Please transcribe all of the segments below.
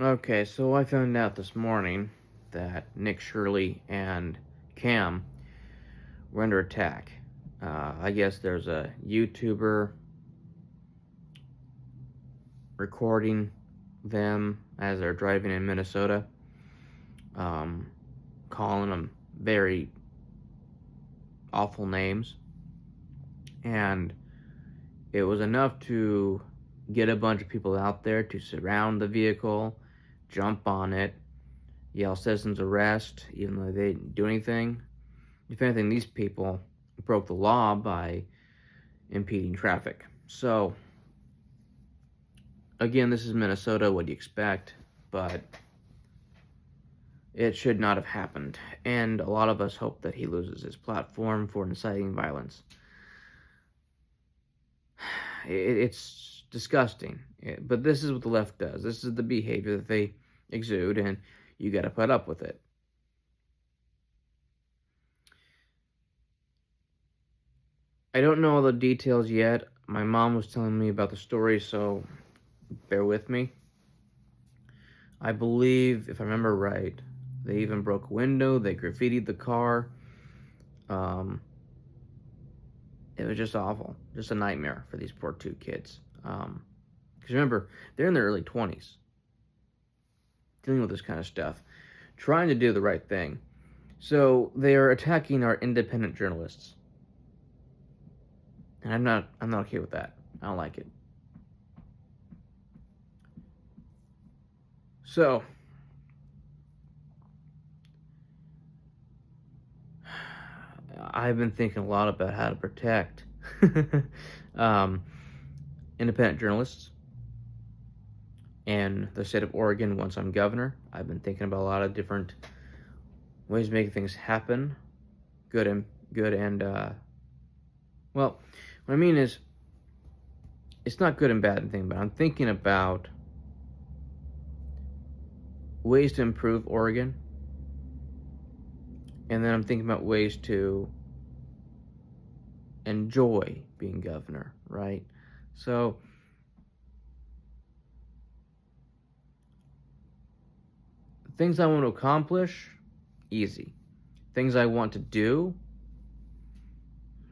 Okay, so I found out this morning that Nick Shirley and Cam were under attack. I guess there's a YouTuber recording them as they're driving in Minnesota, um, calling them very awful names. And it was enough to get a bunch of people out there to surround the vehicle, jump on it, yell citizens arrest, even though they didn't do anything. If anything, these people broke the law by impeding traffic. So, again, this is Minnesota. What do you expect? But it should not have happened. And a lot of us hope that he loses his platform for inciting violence. It's disgusting. But this is what the left does. This is the behavior that they exude, and you got to put up with it. I don't know all the details yet. My mom was telling me about the story, so bear with me. I believe, if I remember right, they even broke a window, they graffitied the car. It was just awful. Just a nightmare for these poor two kids. Because remember, they're in their early 20s, dealing with this kind of stuff, trying to do the right thing. So they are attacking our independent journalists. And I'm not okay with that. I don't like it. So, I've been thinking a lot about how to protect um, independent journalists in the state of Oregon once I'm governor. I've been thinking about a lot of different ways to make things happen, good and well, what I mean is, it's not good and bad thing, but I'm thinking about ways to improve Oregon, and then I'm thinking about ways to enjoy being governor, right? So, things I want to accomplish, easy. Things I want to do,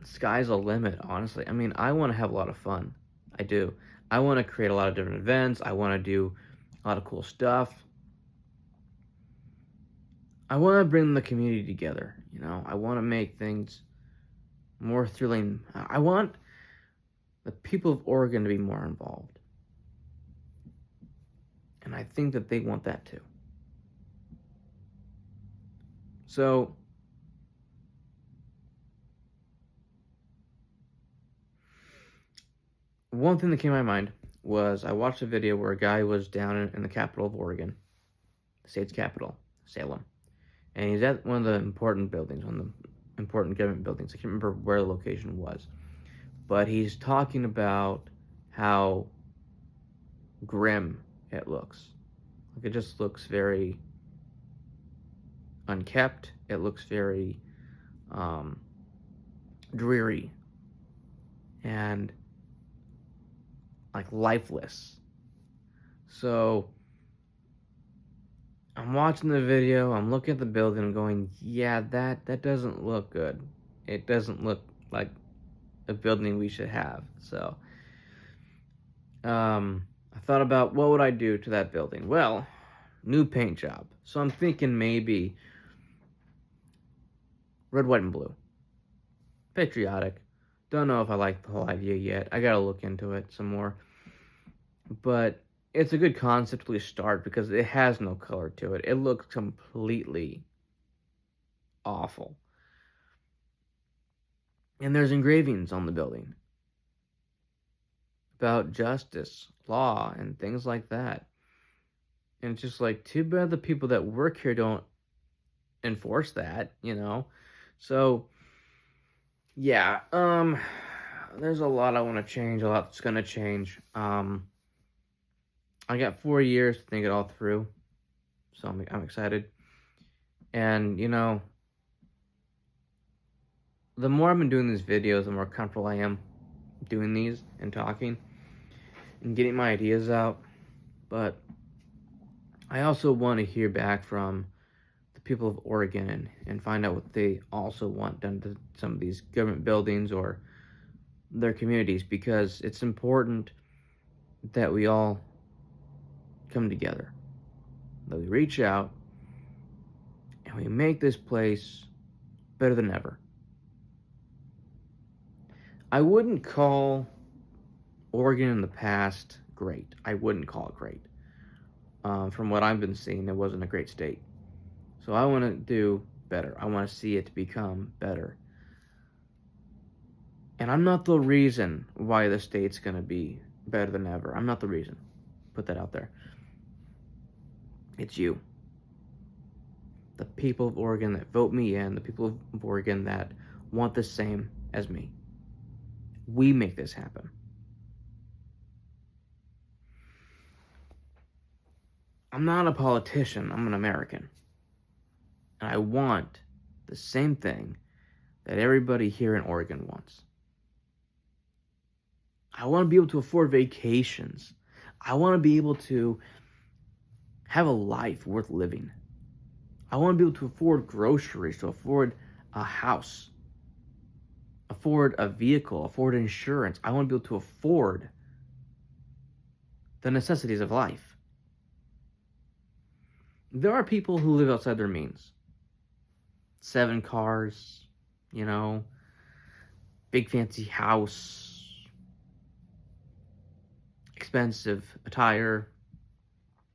sky's the limit, honestly. I mean, I want to have a lot of fun. I do. I want to create a lot of different events. I want to do a lot of cool stuff. I want to bring the community together, I want to make things more thrilling. I want the people of Oregon to be more involved. And I think that they want that too. So, one thing that came to my mind was I watched a video where a guy was down in the capital of Oregon, the state's capital, Salem. And he's at one of the important buildings, one of the important government buildings. I can't remember where the location was. But he's talking about how grim it looks. Like, it just looks very unkept. It looks very dreary and like lifeless. So I'm watching the video, I'm looking at the building, I'm going, yeah, that doesn't look good. It doesn't look like a building we should have. So I thought about what would I do to that building. Well, new paint job. So I'm thinking maybe red, white, and blue. Patriotic. Don't know if I like the whole idea yet. I gotta look into it some more. But it's a good concept to start because it has no color to it. It looks completely awful. And there's engravings on the building about justice, law, and things like that. And it's just like, too bad the people that work here don't enforce that, So, yeah, there's a lot I want to change, a lot that's going to change. I got 4 years to think it all through, so I'm excited. And, the more I've been doing these videos, the more comfortable I am doing these and talking and getting my ideas out. But I also want to hear back from the people of Oregon and find out what they also want done to some of these government buildings or their communities, because it's important that we all come together, that we reach out and we make this place better than ever. I wouldn't call Oregon in the past great. I wouldn't call it great. From what I've been seeing, it wasn't a great state. So I want to do better. I want to see it become better. And I'm not the reason why the state's going to be better than ever. I'm not the reason. Put that out there. It's you. The people of Oregon that vote me in, the people of Oregon that want the same as me. We make this happen. I'm not a politician. I'm an American. And I want the same thing that everybody here in Oregon wants. I want to be able to afford vacations. I want to be able to have a life worth living. I want to be able to afford groceries, to afford a house, afford a vehicle, afford insurance. I want to be able to afford the necessities of life. There are people who live outside their means. 7 cars, big fancy house, expensive attire,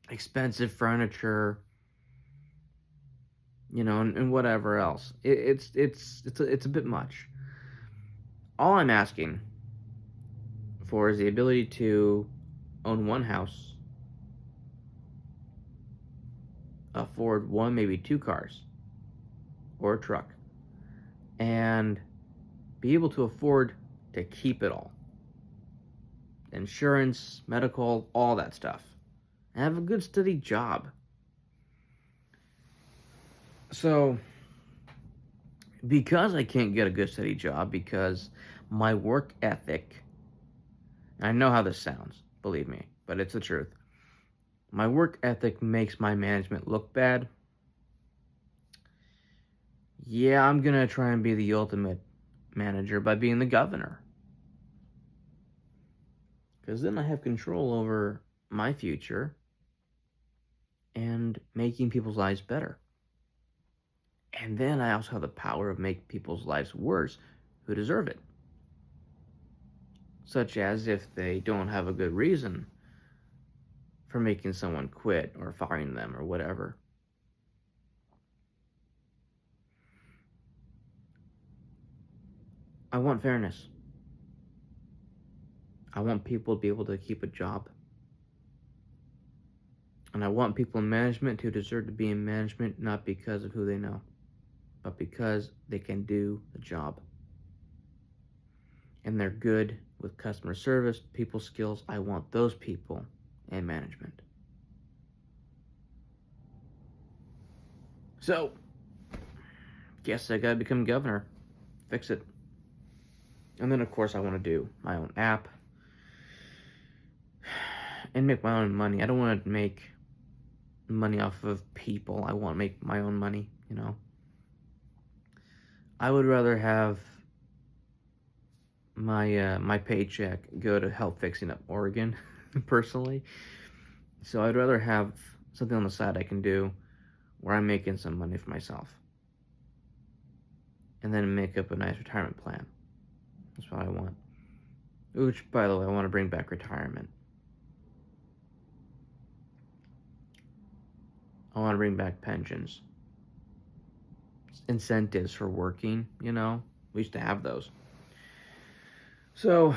expensive furniture, and whatever else. It's a bit much. All I'm asking for is the ability to own one house, afford 1, maybe 2 cars, or a truck, and be able to afford to keep it all. Insurance, medical, all that stuff. And have a good steady job. So, because I can't get a good steady job, because my work ethic, and I know how this sounds, believe me, but it's the truth. My work ethic makes my management look bad. Yeah, I'm gonna try and be the ultimate manager by being the governor. Because then I have control over my future and making people's lives better. And then I also have the power of making people's lives worse who deserve it. Such as if they don't have a good reason for making someone quit or firing them or whatever. I want fairness. I want people to be able to keep a job. And I want people in management who deserve to be in management, not because of who they know, but because they can do the job. And they're good with customer service, people skills. I want those people in management. So, guess I gotta become governor. Fix it. And then, of course, I want to do my own app and make my own money. I don't want to make money off of people. I want to make my own money, I would rather have my paycheck go to help fixing up Oregon, personally. So I'd rather have something on the side I can do where I'm making some money for myself. And then make up a nice retirement plan. That's what I want. Which, by the way, I want to bring back retirement. I want to bring back pensions. Incentives for working, We used to have those. So,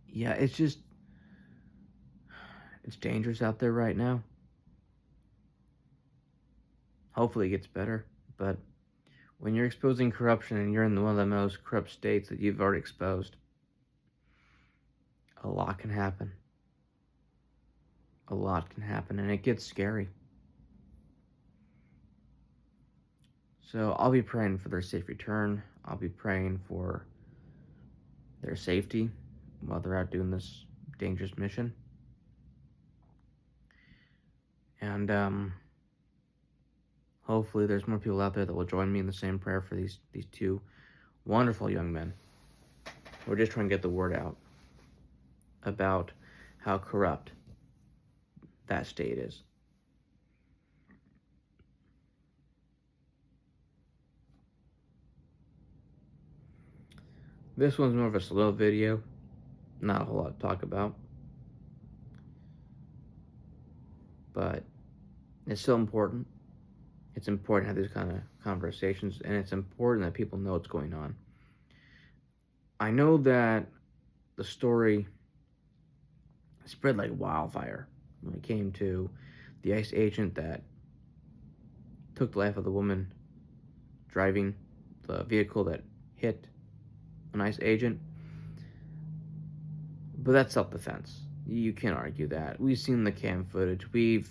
yeah, it's dangerous out there right now. Hopefully it gets better, but when you're exposing corruption and you're in one of the most corrupt states that you've already exposed, a lot can happen. A lot can happen, and it gets scary. So I'll be praying for their safe return. I'll be praying for their safety while they're out doing this dangerous mission. And hopefully there's more people out there that will join me in the same prayer for these two wonderful young men. We're just trying to get the word out about how corrupt that state is. This one's more of a slow video, not a whole lot to talk about, but it's still important. It's important to have these kind of conversations, and it's important that people know what's going on. I know that the story spread like wildfire when it came to the ICE agent that took the life of the woman driving the vehicle that hit an ICE agent. But that's self-defense. You can't argue that. We've seen the cam footage. We've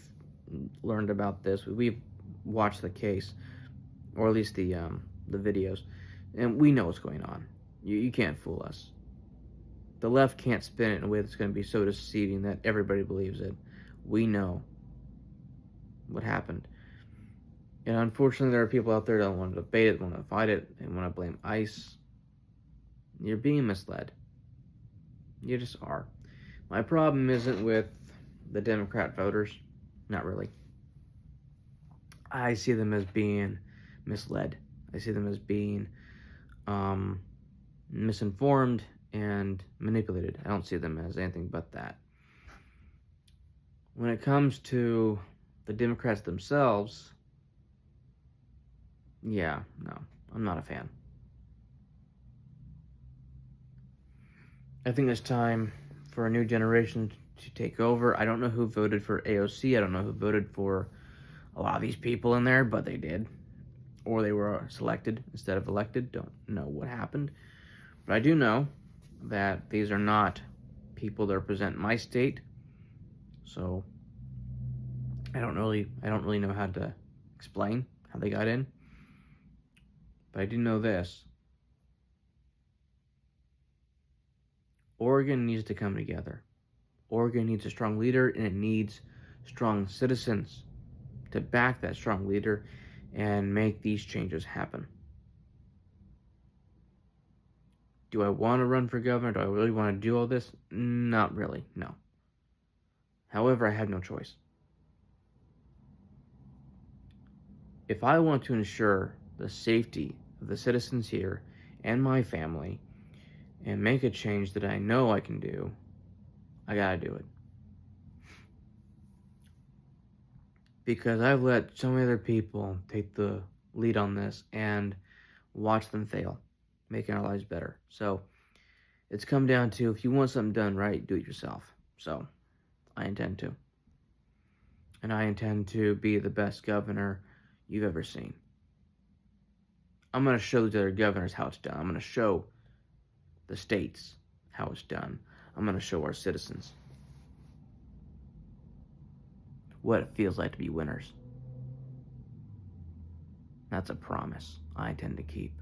learned about this. We've watched the case, or at least the videos, and we know what's going on. You can't fool us. The left can't spin it in a way that's going to be so deceiving that everybody believes it. We know what happened. And unfortunately, there are people out there that don't want to debate it, want to fight it, and want to blame ICE. You're being misled. You just are. My problem isn't with the Democrat voters. Not really. I see them as being misled. I see them as being misinformed and manipulated. I don't see them as anything but that. When it comes to the Democrats themselves, yeah, no, I'm not a fan. I think it's time for a new generation to take over. I don't know who voted for AOC. I don't know who voted for a lot of these people in there, but they did. Or they were selected instead of elected. Don't know what happened. But I do know that these are not people that represent my state. So I don't really know how to explain how they got in. But I do know this. Oregon needs to come together. Oregon needs a strong leader, and it needs strong citizens to back that strong leader and make these changes happen. Do I want to run for governor? Do I really want to do all this? Not really, no. However, I have no choice. If I want to ensure the safety of the citizens here and my family and make a change that I know I can do, I gotta do it. Because I've let so many other people take the lead on this and watch them fail, making our lives better. So it's come down to, if you want something done right, do it yourself. So I intend to. And I intend to be the best governor you've ever seen. I'm going to show the other governors how it's done. I'm going to show the states how it's done. I'm going to show our citizens what it feels like to be winners. That's a promise I intend to keep.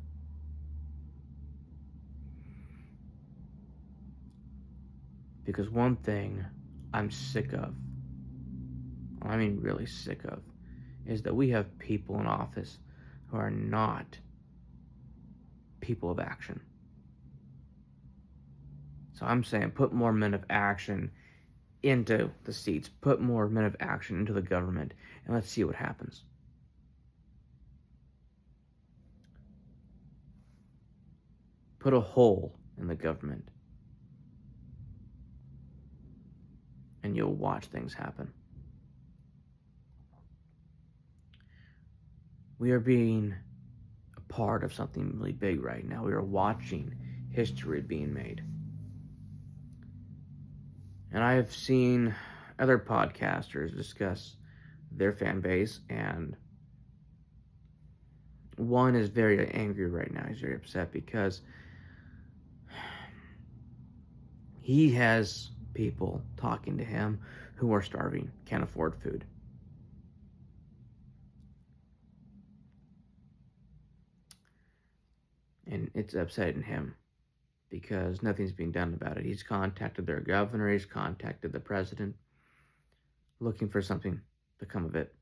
Because one thing I'm sick of, I mean really sick of, is that we have people in office who are not people of action. So I'm saying, put more men of action into the seats. Put more men of action into the government, and let's see what happens. Put a hole in the government, and you'll watch things happen. We are being a part of something really big right now. We are watching history being made. And I have seen other podcasters discuss their fan base, and one is very angry right now. He's very upset because he has people talking to him who are starving, can't afford food. And it's upsetting him because nothing's being done about it. He's contacted their governor, he's contacted the president, looking for something become of it.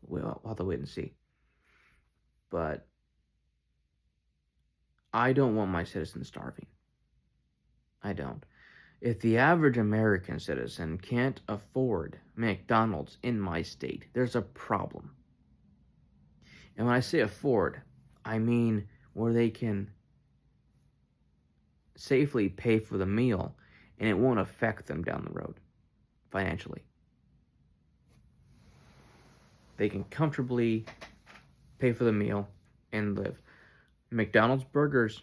We'll have to wait and see. But I don't want my citizens starving. I don't. If the average American citizen can't afford McDonald's in my state, there's a problem. And when I say afford, I mean where they can safely pay for the meal and it won't affect them down the road financially. They can comfortably pay for the meal and live. McDonald's burgers,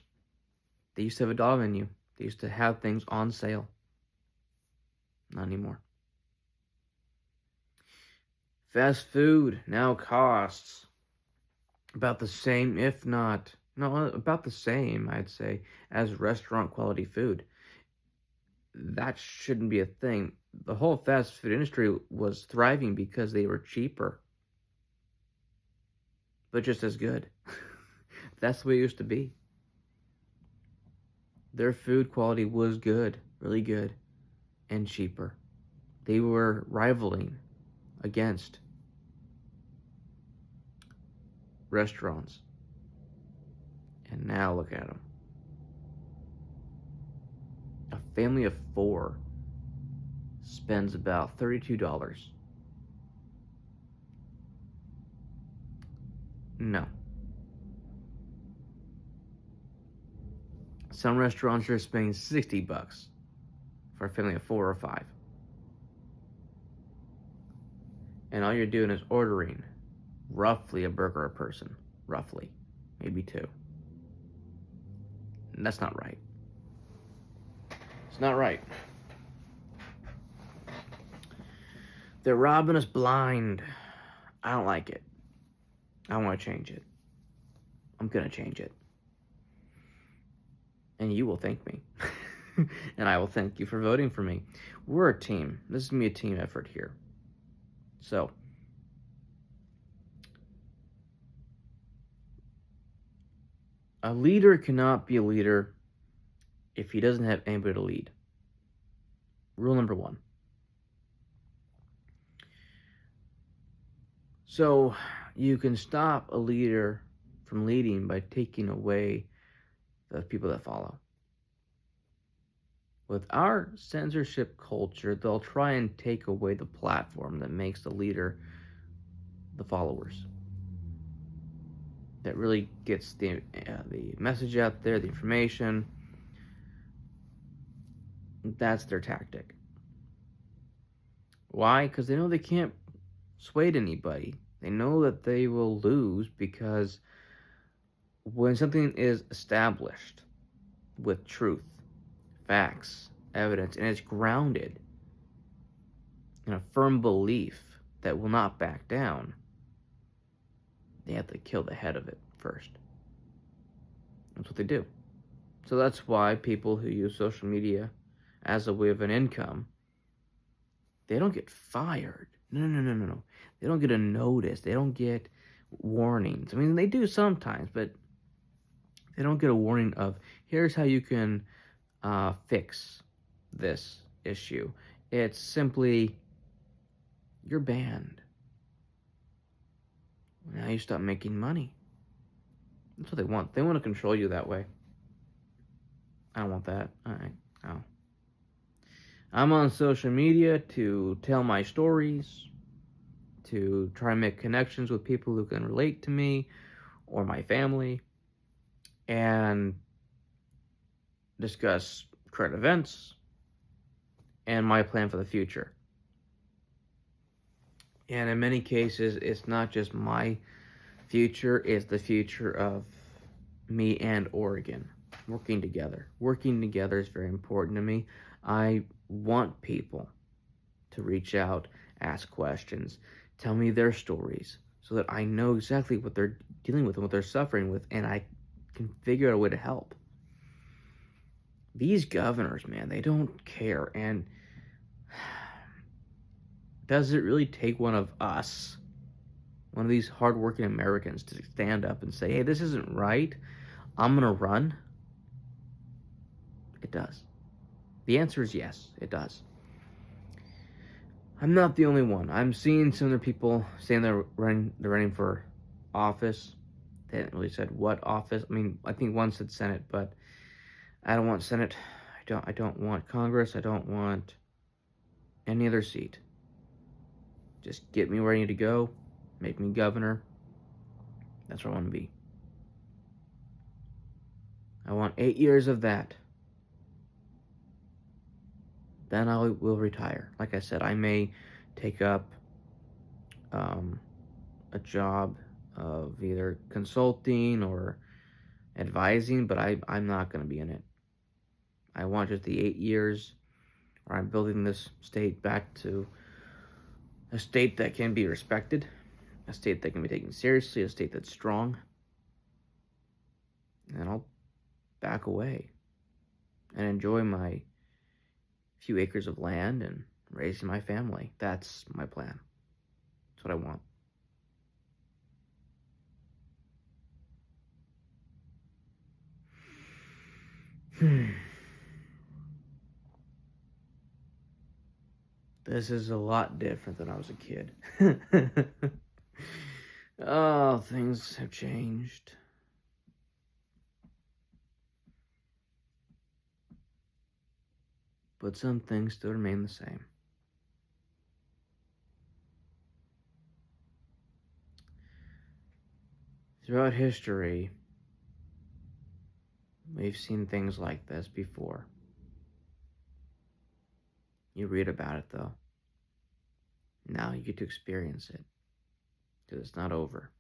they used to have a dollar menu. They used to have things on sale. Not anymore. Fast food now costs about the same, if not, no, about the same, I'd say, as restaurant quality food. That shouldn't be a thing. The whole fast food industry was thriving because they were cheaper, but just as good. That's the way it used to be. Their food quality was good, really good, and cheaper. They were rivaling against restaurants. And now look at them. A family of 4 spends about $32. No. Some restaurants are spending $60 for a family of 4 or 5. And all you're doing is ordering roughly a burger a person. Roughly. Maybe 2. And that's not right. It's not right. They're robbing us blind. I don't like it. I want to change it. I'm going to change it. And you will thank me. And I will thank you for voting for me. We're a team. This is going to be a team effort here. So, a leader cannot be a leader if he doesn't have anybody to lead. Rule number 1. So, you can stop a leader from leading by taking away the people that follow. With our censorship culture, they'll try and take away the platform that makes the leader the followers. That really gets the message out there, the information. That's their tactic. Why? Because they know they can't sway anybody. They know that they will lose because when something is established with truth, facts, evidence, and it's grounded in a firm belief that will not back down, they have to kill the head of it first. That's what they do. So that's why people who use social media as a way of an income, they don't get fired. No. They don't get a notice. They don't get warnings. I mean, they do sometimes, but they don't get a warning of, here's how you can fix this issue. It's simply, you're banned. Now you stop making money. That's what they want. They want to control you that way. I don't want that. No. I'm on social media to tell my stories, to try and make connections with people who can relate to me or my family, and discuss current events and my plan for the future. And in many cases, it's not just my future, it's the future of me and Oregon working together. Working together is very important to me. I want people to reach out, ask questions, tell me their stories so that I know exactly what they're dealing with and what they're suffering with, and I can figure out a way to help. These governors, man, they don't care. And does it really take one of us, one of these hardworking Americans, to stand up and say, hey, this isn't right, I'm going to run? It does. The answer is yes, it does. I'm not the only one. I'm seeing some other people saying they're running for office. They haven't really said what office. I mean, I think one said Senate, but I don't want Senate. I don't want Congress. I don't want any other seat. Just get me where I need to go. Make me governor. That's where I want to be. I want 8 years of that. Then I will retire. Like I said, I may take up a job of either consulting or advising, but I'm not going to be in it. I want just the 8 years where I'm building this state back to a state that can be respected, a state that can be taken seriously, a state that's strong. And I'll back away and enjoy my few acres of land and raising my family. That's my plan. That's what I want. This is a lot different than I was a kid. Oh, things have changed. But some things still remain the same. Throughout history, we've seen things like this before. You read about it, though. Now you get to experience it, because it's not over.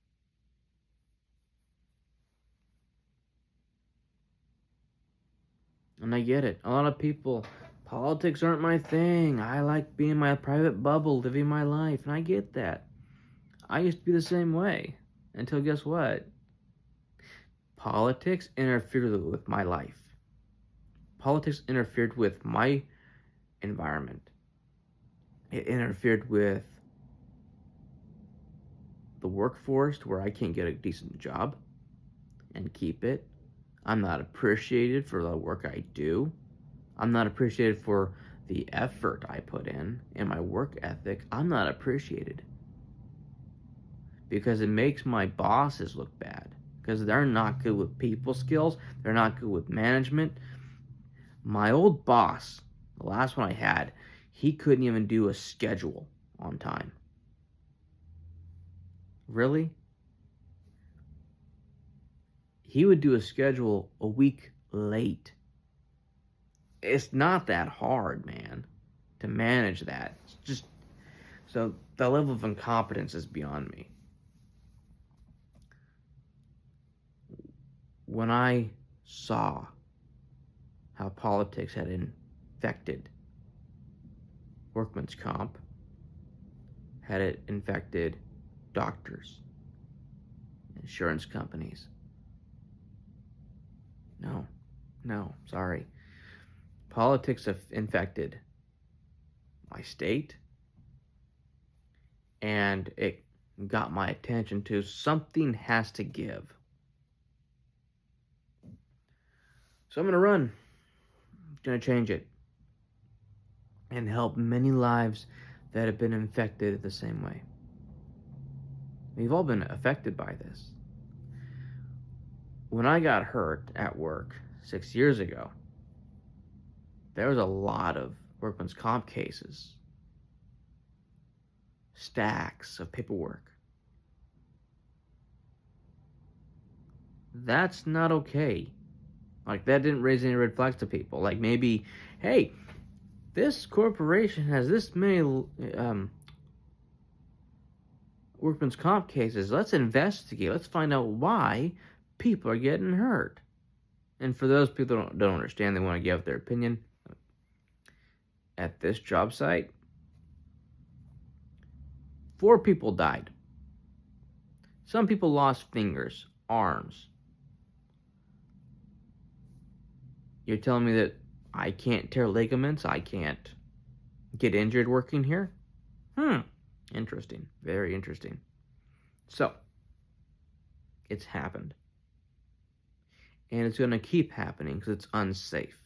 And I get it. A lot of people, politics aren't my thing. I like being in my private bubble, living my life, and I get that. I used to be the same way, until guess what? Politics interfered with my life. Politics interfered with my environment. It interfered with the workforce to where I can't get a decent job and keep it. I'm not appreciated for the work I do. I'm not appreciated for the effort I put in and my work ethic. I'm not appreciated because it makes my bosses look bad because they're not good with people skills. They're not good with management. My old boss, the last one I had, he couldn't even do a schedule on time. Really? He would do a schedule a week late. It's not that hard, man, to manage that. It's just, so the level of incompetence is beyond me. When I saw how politics had infected workman's comp, had it infected doctors, insurance companies. No, sorry. Politics have infected my state, and it got my attention to something has to give. So I'm going to run. I'm going to change it and help many lives that have been infected the same way. We've all been affected by this. When I got hurt at work 6 years ago, there was a lot of workman's comp cases, stacks of paperwork. That's not okay. Like, that didn't raise any red flags to people. Like, maybe, hey, this corporation has this many workman's comp cases. Let's investigate. Let's find out why people are getting hurt. And for those people that don't understand, they want to give their opinion. At this job site, 4 people died. Some people lost fingers, arms. You're telling me that I can't tear ligaments? I can't get injured working here? Interesting. Very interesting. So, it's happened. And it's going to keep happening because it's unsafe.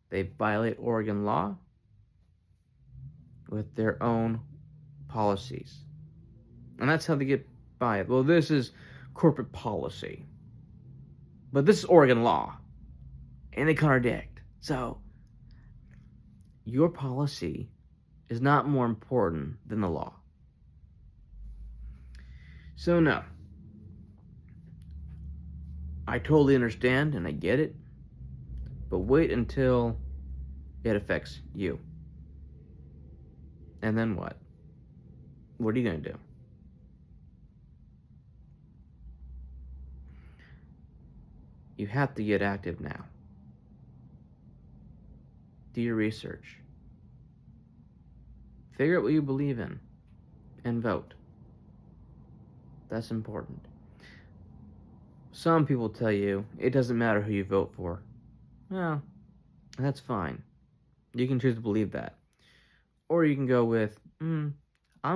They violate Oregon law. with their own policies. And that's how they get by it. Well, this is corporate policy. But this is Oregon law. And they contradict. So, your policy is not more important than the law. So, no. I totally understand and I get it. But wait until it affects you. And then what? What are you going to do? You have to get active now. Do your research. Figure out what you believe in and vote. That's important. Some people tell you it doesn't matter who you vote for. Well, that's fine. You can choose to believe that. Or you can go with, I'm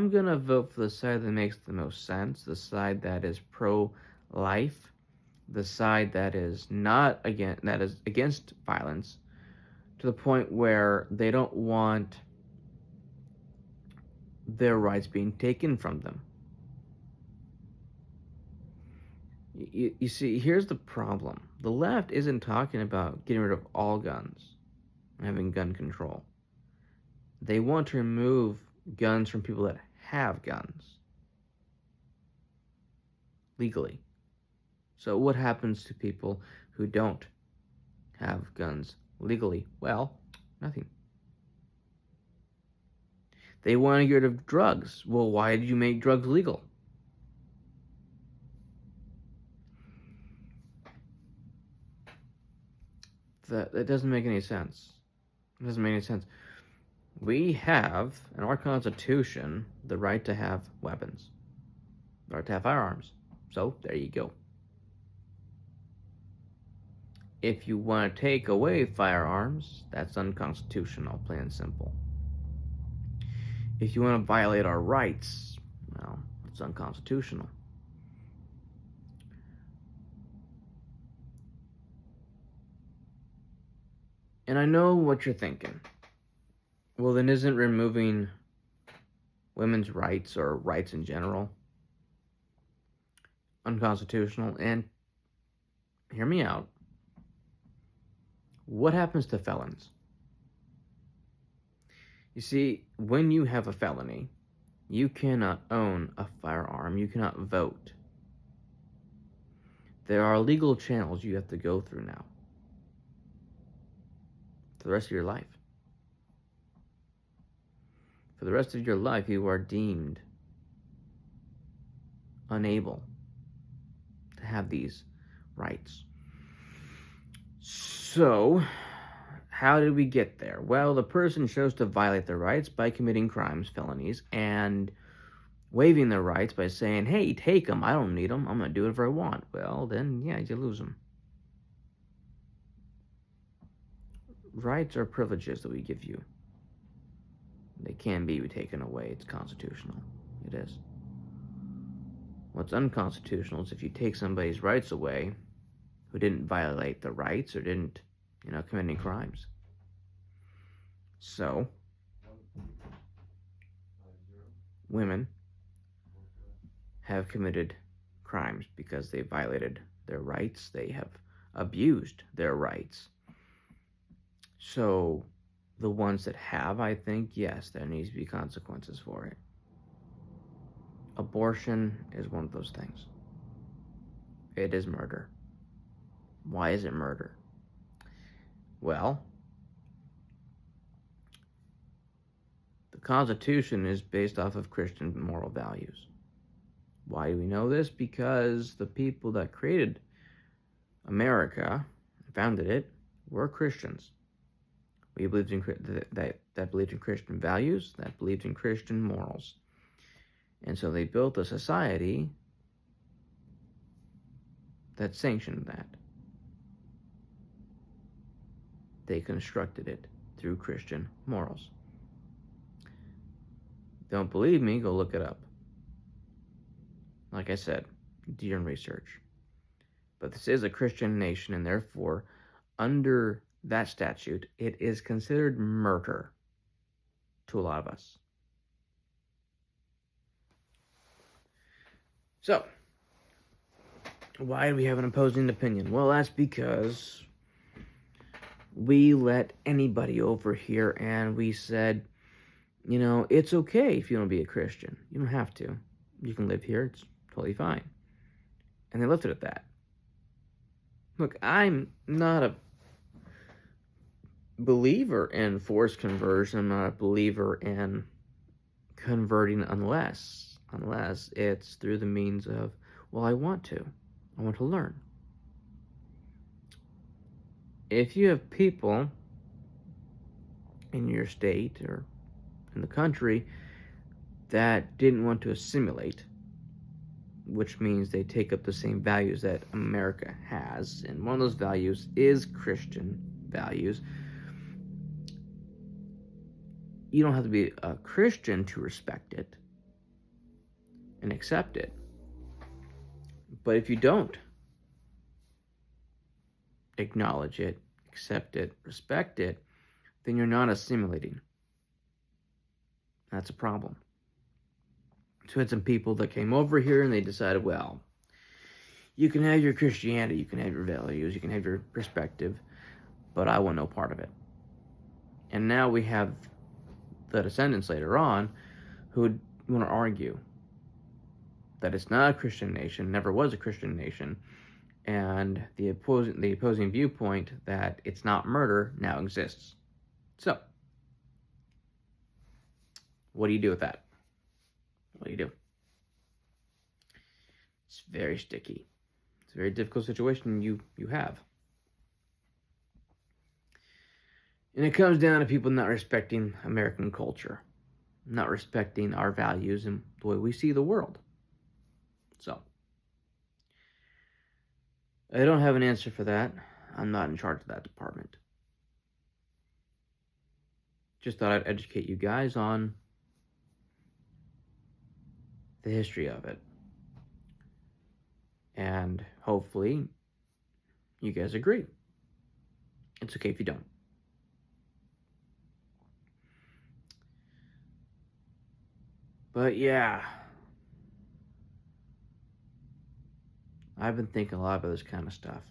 going to vote for the side that makes the most sense, the side that is pro-life, the side that is against violence, to the point where they don't want their rights being taken from them. You see, here's the problem. The left isn't talking about getting rid of all guns and having gun control. They want to remove guns from people that have guns legally. So what happens to people who don't have guns legally? Well, nothing. They want to get rid of drugs. Well, why did you make drugs legal? That doesn't make any sense. It doesn't make any sense. We have, in our Constitution, the right to have weapons. The right to have firearms. So, there you go. If you want to take away firearms, that's unconstitutional, plain and simple. If you want to violate our rights, well, it's unconstitutional. And I know what you're thinking. Well, then isn't removing women's rights or rights in general unconstitutional? And hear me out. What happens to felons? You see, when you have a felony, you cannot own a firearm. You cannot vote. There are legal channels you have to go through now for the rest of your life. For the rest of your life, you are deemed unable to have these rights. So, how did we get there? Well, the person chose to violate their rights by committing crimes, felonies, and waiving their rights by saying, hey, take them, I don't need them, I'm going to do whatever I want. Well, then, yeah, you lose them. Rights are privileges that we give you. They can be taken away. It's constitutional. It is. What's unconstitutional is if you take somebody's rights away who didn't violate the rights or didn't, commit any crimes. So, women have committed crimes because they violated their rights. They have abused their rights. So, the ones that have, I think, yes, there needs to be consequences for it. Abortion is one of those things. It is murder. Why is it murder? Well, the Constitution is based off of Christian moral values. Why do we know this? Because the people that created America, founded it, were Christians. We believed in that believed in Christian values, that believed in Christian morals. And so they built a society that sanctioned that. They constructed it through Christian morals. Don't believe me? Go look it up. Like I said, do your own research. But this is a Christian nation, and therefore, under that statute, it is considered murder to a lot of us. So, why do we have an opposing opinion? Well, that's because we let anybody over here and we said, it's okay if you don't be a Christian. You don't have to. You can live here. It's totally fine. And they left it at that. Look, I'm not a believer in forced conversion. I'm not a believer in converting unless it's through the means of, well, I want to learn. If you have people in your state or in the country that didn't want to assimilate, which means they take up the same values that America has, and one of those values is Christian values. You don't have to be a Christian to respect it and accept it. But if you don't acknowledge it, accept it, respect it, then you're not assimilating. That's a problem. So we had some people that came over here and they decided, well, you can have your Christianity, you can have your values, you can have your perspective, but I want no part of it. And now we have the descendants later on who want to argue that it's not a Christian nation, never was a Christian nation, and the opposing viewpoint that it's not murder now exists. So, what do you do with that? What do you do? It's very sticky. It's a very difficult situation you have. And it comes down to people not respecting American culture, not respecting our values and the way we see the world. So, I don't have an answer for that. I'm not in charge of that department. Just thought I'd educate you guys on the history of it. And hopefully, you guys agree. It's okay if you don't. But yeah, I've been thinking a lot about this kind of stuff.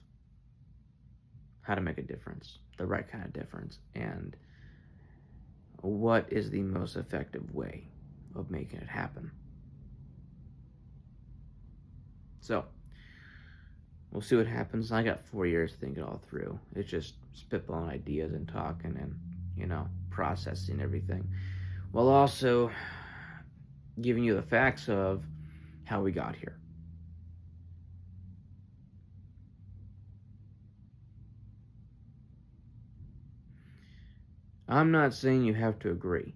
How to make a difference, the right kind of difference, and what is the most effective way of making it happen. So, we'll see what happens. I got 4 years to think it all through. It's just spitballing ideas and talking and, processing everything. While also giving you the facts of how we got here. I'm not saying you have to agree.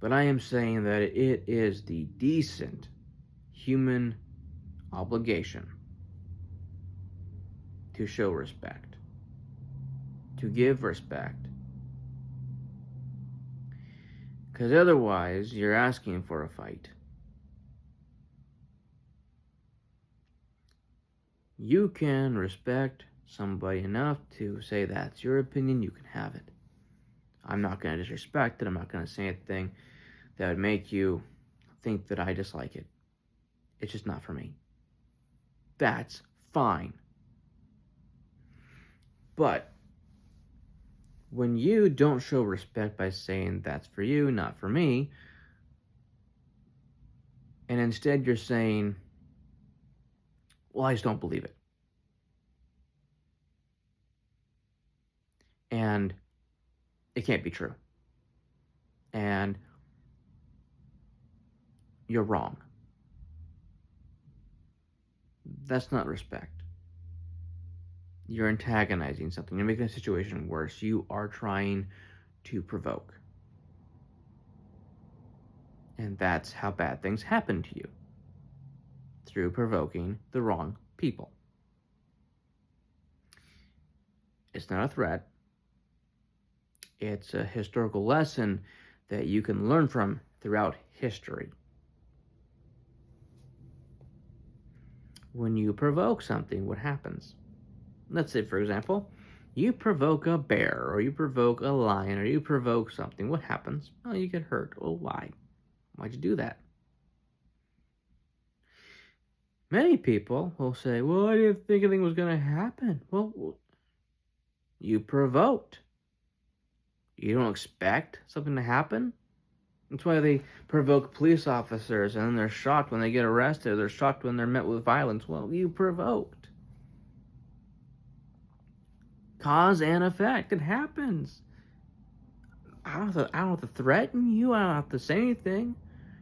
But I am saying that it is the decent human obligation to show respect, to give respect. Because otherwise, you're asking for a fight. You can respect somebody enough to say that's your opinion, you can have it. I'm not going to disrespect it. I'm not going to say anything that would make you think that I dislike it. It's just not for me. That's fine. But when you don't show respect by saying that's for you, not for me, and instead you're saying, well, I just don't believe it. And it can't be true. And you're wrong. That's not respect. You're antagonizing something. You're making a situation worse. You are trying to provoke. And that's how bad things happen to you. Through provoking the wrong people. It's not a threat. It's a historical lesson that you can learn from throughout history. When you provoke something, what happens? Let's say, for example, you provoke a bear, or you provoke a lion, or you provoke something. What happens? Oh, you get hurt. Well, why? Why'd you do that? Many people will say, well, I didn't think anything was going to happen. Well, you provoked. You don't expect something to happen. That's why they provoke police officers, and then they're shocked when they get arrested. They're shocked when they're met with violence. Well, you provoked. Cause and effect. It happens. I don't have to threaten you. I don't have to say anything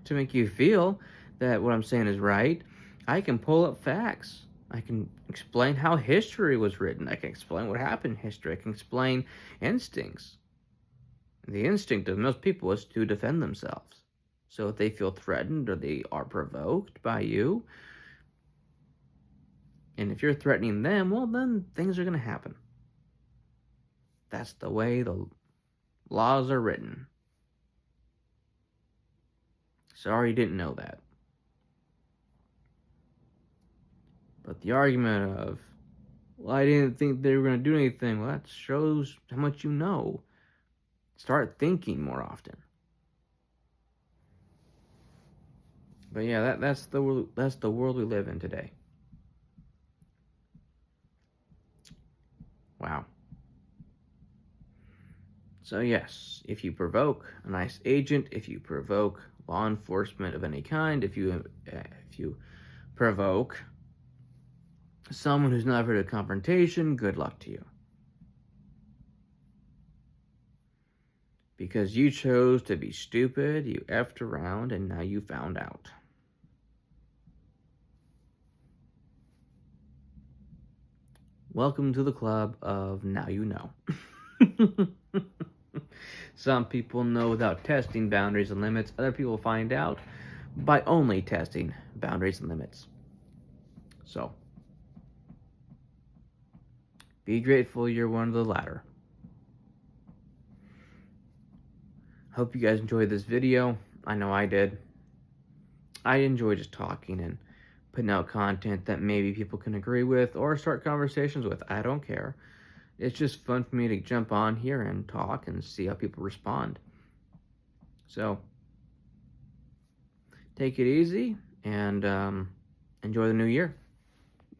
to make you feel that what I'm saying is right. I can pull up facts. I can explain how history was written. I can explain what happened in history. I can explain instincts. The instinct of most people is to defend themselves. So if they feel threatened or they are provoked by you, and if you're threatening them, well, then things are going to happen. That's the way the laws are written. Sorry you didn't know that. But the argument of, well, I didn't think they were going to do anything, well, that shows how much you know. Start thinking more often. But yeah, that's the world we live in today. Wow. So yes, if you provoke an ICE agent, if you provoke law enforcement of any kind, if you provoke someone who's not heard a confrontation, good luck to you. Because you chose to be stupid, you effed around, and now you found out. Welcome to the club of Now You Know. Some people know without testing boundaries and limits. Other people find out by only testing boundaries and limits. So, be grateful you're one of the latter. Hope you guys enjoyed this video. I know I did. I enjoy just talking and putting out content that maybe people can agree with or start conversations with. I don't care. It's just fun for me to jump on here and talk and see how people respond. So, take it easy and enjoy the new year.